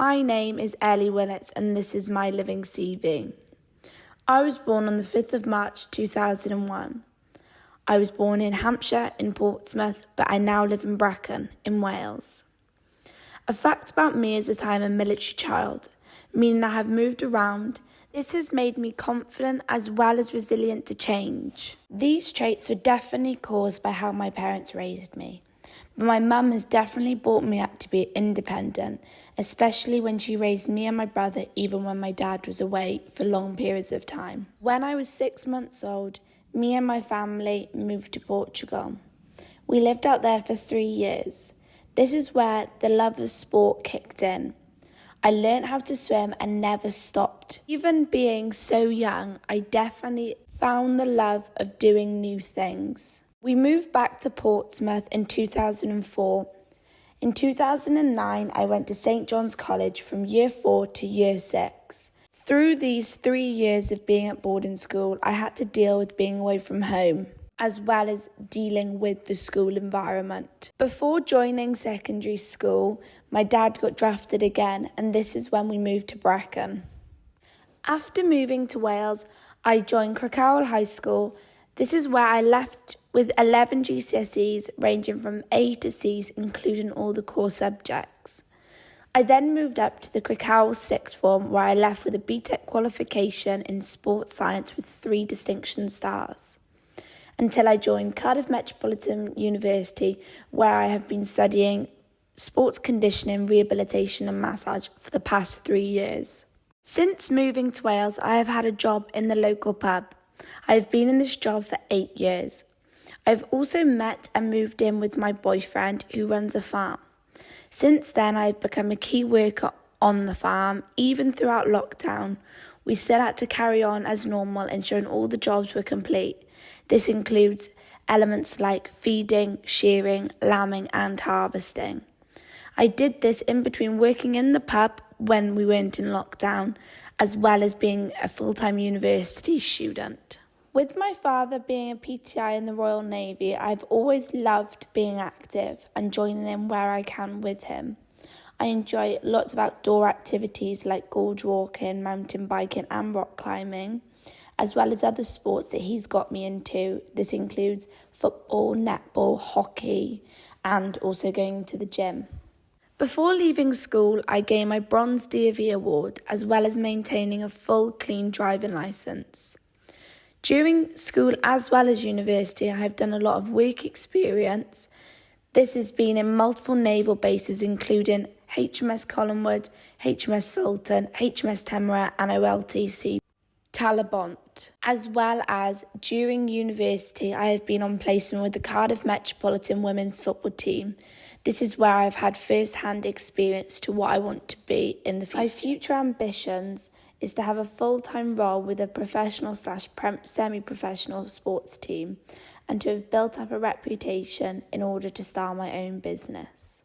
My name is Ellie Willetts and this is my living CV. I was born on the 5th of March 2001. I was born in Hampshire, in Portsmouth, but I now live in Brecon, in Wales. A fact about me is that I am a military child, meaning I have moved around. This has made me confident as well as resilient to change. These traits were definitely caused by how my parents raised me. But my mum has definitely brought me up to be independent, especially when she raised me and my brother even when my dad was away for long periods of time. When I was 6 months old, me and my family moved to Portugal. We lived out there for 3 years. This is where the love of sport kicked in. I learned how to swim and never stopped. Even being so young, I definitely found the love of doing new things. We moved back to Portsmouth in 2004. In 2009, I went to St John's College from year 4 to year 6. Through these 3 years of being at boarding school, I had to deal with being away from home, as well as dealing with the school environment. Before joining secondary school, my dad got drafted again, and this is when we moved to Brecon. After moving to Wales, I joined Cracowell High School. This is where I left with 11 GCSEs ranging from A to C's, including all the core subjects. I then moved up to the Cracowell Sixth Form, where I left with a BTEC qualification in sports science with 3 distinction stars, until I joined Cardiff Metropolitan University, where I have been studying sports conditioning, rehabilitation and massage for the past 3 years. Since moving to Wales, I have had a job in the local pub. I have been in this job for 8 years. I've also met and moved in with my boyfriend who runs a farm. Since then, I've become a key worker on the farm. Even throughout lockdown, we still had to carry on as normal, ensuring all the jobs were complete. This includes elements like feeding, shearing, lambing and harvesting. I did this in between working in the pub when we weren't in lockdown, as well as being a full-time university student. With my father being a PTI in the Royal Navy, I've always loved being active and joining in where I can with him. I enjoy lots of outdoor activities like gorge walking, mountain biking and rock climbing, as well as other sports that he's got me into. This includes football, netball, hockey, and also going to the gym. Before leaving school, I gained my Bronze DAV award, as well as maintaining a full clean driving licence. During school as well as university, I have done a lot of work experience. This has been in multiple naval bases, including HMS Collingwood, HMS Sultan, HMS Temera and OLTC Talabont. As well as during university, I have been on placement with the Cardiff Metropolitan Women's Football Team. This is where I've had first-hand experience to what I want to be in the future. My future ambitions is to have a full-time role with a professional/semi-professional sports team and to have built up a reputation in order to start my own business.